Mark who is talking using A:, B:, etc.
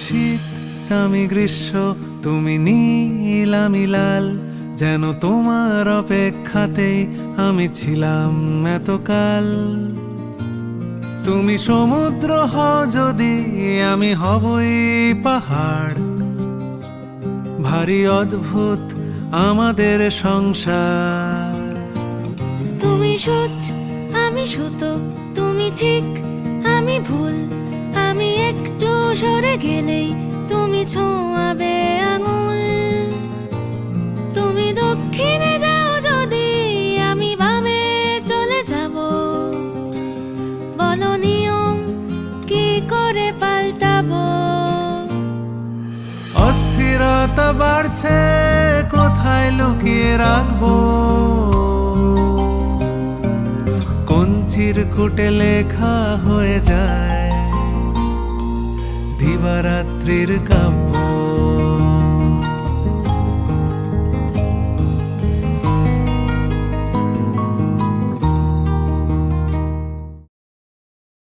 A: শীত আমি গ্রীষ্ম, তুমি নীল আমি লাল, যেন তোমার অপেক্ষাতেই আমি ছিলাম এতকাল। তুমি সমুদ্র হও যদি, আমি হবই পাহাড়। ভারী অদ্ভুত আমাদের সংসার।
B: তুমি সূচ আমি সুতো, তুমি ঠিক আমি ভুল, আমি একটু সরে গেলেই তুমি ছোঁয়াবে আঙুল। তুমি দক্ষিণে যাও যদি, আমি বামে চলে যাব। বলো নিয়ম কি করে পাল্টাবো?
A: অস্থিরতা বাড়ছে, কোথায় লুকিয়ে রাখবো? কোন চিরকুটে লেখা হয়ে যায় দিবারাত্রির কাব্য।